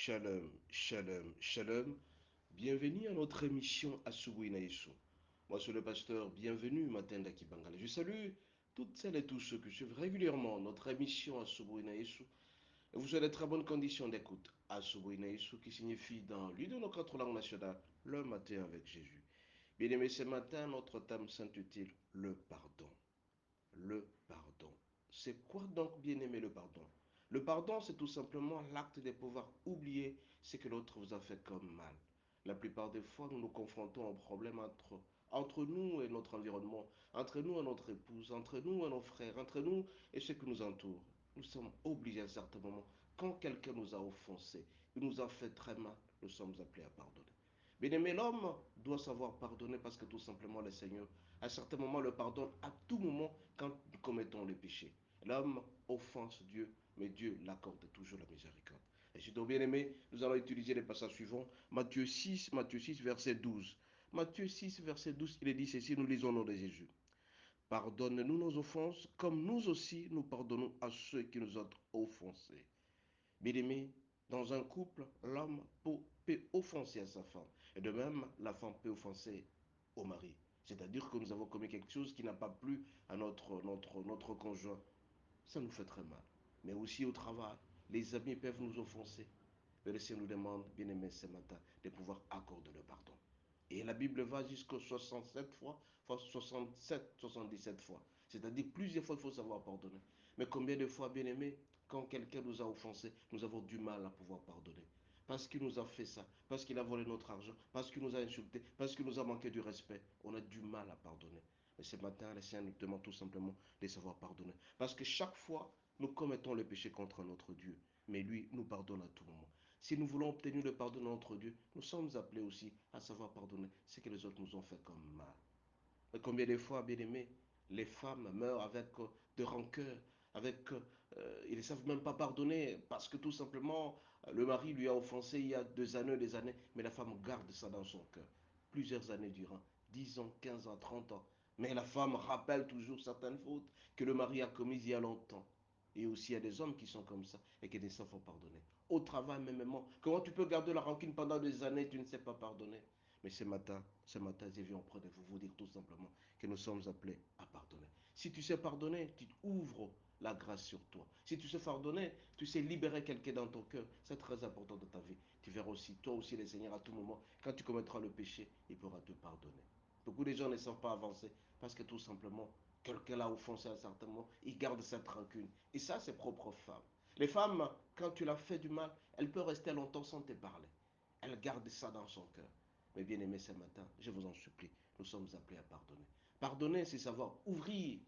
Shalom, shalom, shalom. Bienvenue à notre émission Asubuhi na Yesu. Moi, c'est le pasteur. Bienvenue, Matin Bangala. Je salue toutes celles et tous ceux qui suivent régulièrement notre émission Asubuhi na Yesu. Et vous avez de très bonnes conditions d'écoute. Asubuhi na Yesu, qui signifie dans l'une de nos quatre langues nationales, le matin avec Jésus. Bien aimé, ce matin, notre thème s'intitule Le pardon. Le pardon. C'est quoi donc, bien aimé, le pardon? Le pardon, c'est tout simplement l'acte de pouvoir oublier ce que l'autre vous a fait comme mal. La plupart des fois, nous nous confrontons à un problème entre nous et notre environnement, entre nous et notre épouse, entre nous et nos frères, entre nous et ceux qui nous entourent. Nous sommes obligés à un certain moment, quand quelqu'un nous a offensés, il nous a fait très mal, nous sommes appelés à pardonner. Bien aimé, l'homme doit savoir pardonner parce que tout simplement le Seigneur, à certains moments, le pardonne à tout moment quand nous commettons le péché. L'homme offense Dieu, mais Dieu l'accorde toujours la miséricorde. Et si donc bien aimé, nous allons utiliser les passages suivants. Matthieu 6, verset 12. Matthieu 6, verset 12, il est dit ceci, nous lisons au nom de Jésus. Pardonne-nous nos offenses, comme nous aussi nous pardonnons à ceux qui nous ont offensés. Bien-aimé, dans un couple, l'homme peut offenser à sa femme. Et de même, la femme peut offenser au mari. C'est-à-dire que nous avons commis quelque chose qui n'a pas plu à notre conjoint. Ça nous fait très mal. Mais aussi au travail, les amis peuvent nous offenser. Mais le Seigneur nous demande, bien-aimé, ce matin, de pouvoir accorder le pardon. Et la Bible va jusqu'aux 67 fois, enfin 67, 77 fois. C'est-à-dire plusieurs fois, il faut savoir pardonner. Mais combien de fois, bien aimé, quand quelqu'un nous a offensés, nous avons du mal à pouvoir pardonner. Parce qu'il nous a fait ça, parce qu'il a volé notre argent, parce qu'il nous a insultés, parce qu'il nous a manqué du respect. On a du mal à pardonner. Mais ce matin, le Seigneur nous demande tout simplement de savoir pardonner. Parce que chaque fois, nous commettons le péché contre notre Dieu. Mais lui nous pardonne à tout moment. Si nous voulons obtenir le pardon de notre Dieu, nous sommes appelés aussi à savoir pardonner ce que les autres nous ont fait comme mal. Mais combien de fois, bien aimés, les femmes meurent avec de rancœur, avec, ils ne savent même pas pardonner parce que tout simplement, le mari lui a offensé il y a des années, mais la femme garde ça dans son cœur, plusieurs années durant, 10 ans, 15 ans, 30 ans. Mais la femme rappelle toujours certaines fautes que le mari a commises il y a longtemps. Et aussi, il y a des hommes qui sont comme ça et qui ne savent pas pardonner. Au travail, même, comment tu peux garder la rancune pendant des années et tu ne sais pas pardonner? Mais ce matin, je viens auprès de vous dire tout simplement que nous sommes appelés à pardonner. Si tu sais pardonner, tu ouvres la grâce sur toi. Si tu sais pardonner, tu sais libérer quelqu'un dans ton cœur. C'est très important dans ta vie. Tu verras aussi, toi aussi, le Seigneur, à tout moment, quand tu commettras le péché, il pourra te pardonner. Beaucoup de gens ne savent pas avancer parce que tout simplement, quelqu'un l'a offensé à un certain moment, il garde cette rancune. Et ça, c'est propre aux femmes. Les femmes, quand tu leur fais du mal, elles peuvent rester longtemps sans te parler. Elles gardent ça dans son cœur. Mais bien aimé, ce matin, je vous en supplie, nous sommes appelés à pardonner. Pardonner, c'est savoir ouvrir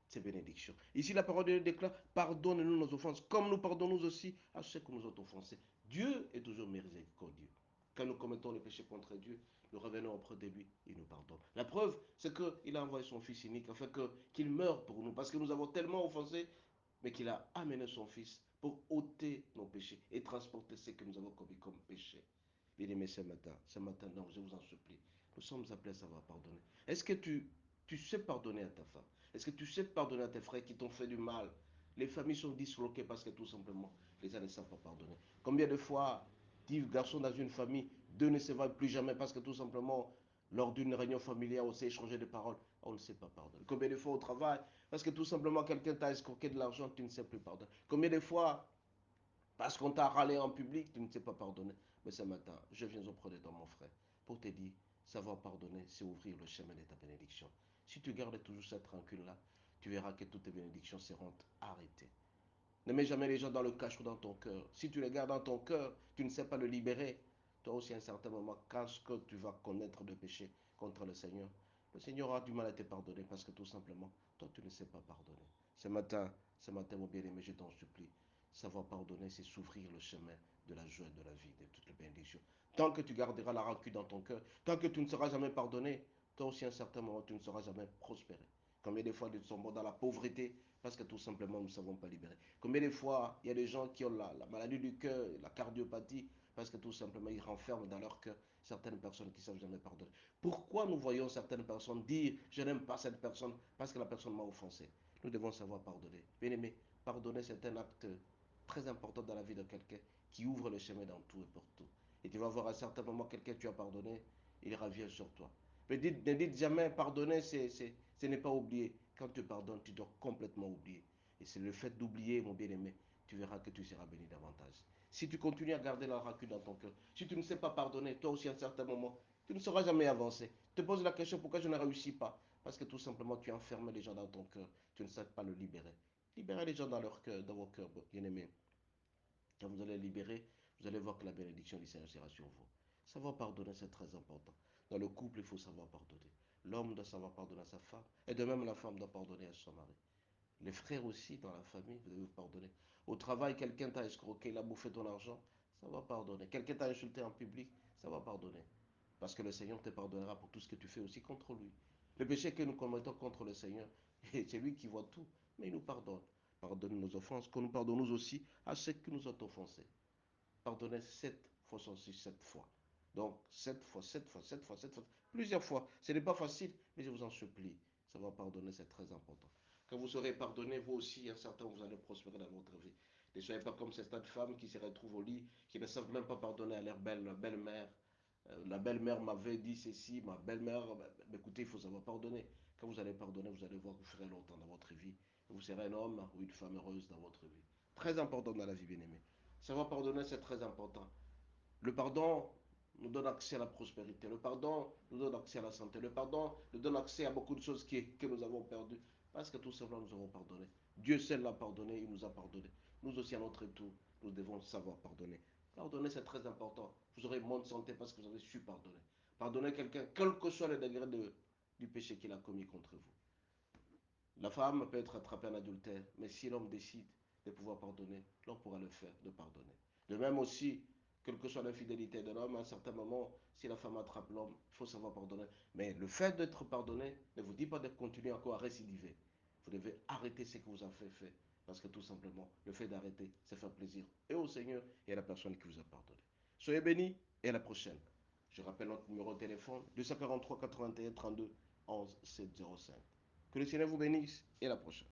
ces bénédictions. Ici, la parole de Dieu déclare, pardonne-nous nos offenses, comme nous pardonnons aussi à ceux qui nous ont offensés. Dieu est toujours miséricordieux. Quand nous commettons les péchés contre Dieu, nous revenons auprès de lui, il nous pardonne. La preuve, c'est qu'il a envoyé son Fils unique afin qu'il meure pour nous, parce que nous avons tellement offensé, mais qu'il a amené son Fils pour ôter nos péchés et transporter ce que nous avons commis comme péché. Bien aimé, ce matin, donc, je vous en supplie, nous sommes appelés à savoir pardonner. Est-ce que tu sais pardonner à ta femme? Est-ce que tu sais pardonner à tes frères qui t'ont fait du mal? Les familles sont disloquées parce que tout simplement, les gens ne savent pas pardonner. Combien de fois, 10 garçons dans une famille, deux ne se voient plus jamais parce que tout simplement, lors d'une réunion familiale, on s'est échangé des paroles, on ne sait pas pardonner. Combien de fois au travail, parce que tout simplement, quelqu'un t'a escroqué de l'argent, tu ne sais plus pardonner. Combien de fois, parce qu'on t'a râlé en public, tu ne sais pas pardonner. Mais ce matin, je viens auprès de toi, mon frère, pour te dire, savoir pardonner, c'est ouvrir le chemin de ta bénédiction. Si tu gardes toujours cette rancune-là, tu verras que toutes tes bénédictions seront arrêtées. Ne mets jamais les gens dans le cachot dans ton cœur. Si tu les gardes dans ton cœur, tu ne sais pas le libérer. Toi aussi, à un certain moment, quand tu vas connaître de péché contre le Seigneur aura du mal à te pardonner parce que tout simplement, toi, tu ne sais pas pardonner. Ce matin, mon bien-aimé, je t'en supplie. Savoir pardonner, c'est s'ouvrir le chemin de la joie, de la vie, de toutes les bénédictions. Tant que tu garderas la rancune dans ton cœur, tant que tu ne seras jamais pardonné, toi aussi, à un certain moment, tu ne seras jamais prospéré. Combien de fois nous sommes dans la pauvreté parce que tout simplement nous ne savons pas libérer. Combien de fois il y a des gens qui ont la maladie du cœur, la cardiopathie, parce que tout simplement ils renferment dans leur cœur certaines personnes qui ne savent jamais pardonner. Pourquoi nous voyons certaines personnes dire je n'aime pas cette personne parce que la personne m'a offensé? Nous devons savoir pardonner. Bien aimé, pardonner c'est un acte très importante dans la vie de quelqu'un qui ouvre le chemin dans tout et pour tout. Et tu vas voir à un certain moment quelqu'un que tu as pardonné, il revient sur toi. Mais ne dites jamais pardonner, ce n'est pas oublier. Quand tu pardonnes, tu dois complètement oublier. Et c'est le fait d'oublier, mon bien-aimé, tu verras que tu seras béni davantage. Si tu continues à garder la rancune dans ton cœur, si tu ne sais pas pardonner, toi aussi à un certain moment, tu ne sauras jamais avancer. Tu te poses la question pourquoi je ne réussis pas. Parce que tout simplement, tu enfermes les gens dans ton cœur. Tu ne sais pas le libérer. Libérez les gens dans leur cœur, dans vos cœurs, bien-aimés. Quand vous allez libérer, vous allez voir que la bénédiction du Seigneur sera sur vous. Savoir pardonner, c'est très important. Dans le couple, il faut savoir pardonner. L'homme doit savoir pardonner à sa femme. Et de même, la femme doit pardonner à son mari. Les frères aussi, dans la famille, vous devez vous pardonner. Au travail, quelqu'un t'a escroqué, il a bouffé ton argent, ça va pardonner. Quelqu'un t'a insulté en public, ça va pardonner. Parce que le Seigneur te pardonnera pour tout ce que tu fais aussi contre lui. Le péché que nous commettons contre le Seigneur, c'est lui qui voit tout, mais il nous pardonne. Pardonne nos offenses, que nous pardonnons aussi à ceux qui nous ont offensés. Pardonnez 7 fois 7 fois. Donc 7 fois, 7 fois, 7 fois, 7 fois, plusieurs fois. Ce n'est pas facile, mais je vous en supplie. Savoir pardonner, c'est très important. Quand vous serez pardonné, vous aussi, un certain, vous allez prospérer dans votre vie. Ne soyez pas comme certaines femmes qui se retrouvent au lit, qui ne savent même pas pardonner à leur belle-mère. La belle-mère m'avait dit ceci, ma belle-mère, écoutez, il faut savoir pardonner. Quand vous allez pardonner, vous allez voir que vous ferez longtemps dans votre vie. Vous serez un homme ou une femme heureuse dans votre vie. Très important dans la vie, bien-aimée. Savoir pardonner, c'est très important. Le pardon nous donne accès à la prospérité. Le pardon nous donne accès à la santé. Le pardon nous donne accès à beaucoup de choses que nous avons perdues. Parce que tout simplement, nous avons pardonné. Dieu seul l'a pardonné, il nous a pardonné. Nous aussi, à notre tour, nous devons savoir pardonner. Pardonner, c'est très important. Vous aurez bonne santé parce que vous avez su pardonner. Pardonner quelqu'un, quel que soit le degré du péché qu'il a commis contre vous. La femme peut être attrapée en adultère, mais si l'homme décide de pouvoir pardonner, l'homme pourra le faire, de pardonner. De même aussi, quelle que soit l'infidélité de l'homme, à un certain moment, si la femme attrape l'homme, il faut savoir pardonner. Mais le fait d'être pardonné ne vous dit pas de continuer encore à récidiver. Vous devez arrêter ce que vous avez fait. Parce que tout simplement, le fait d'arrêter, c'est faire plaisir et au Seigneur et à la personne qui vous a pardonné. Soyez bénis et à la prochaine. Je rappelle notre numéro de téléphone 243 81 32 11 705. Que le Seigneur vous bénisse et à la prochaine.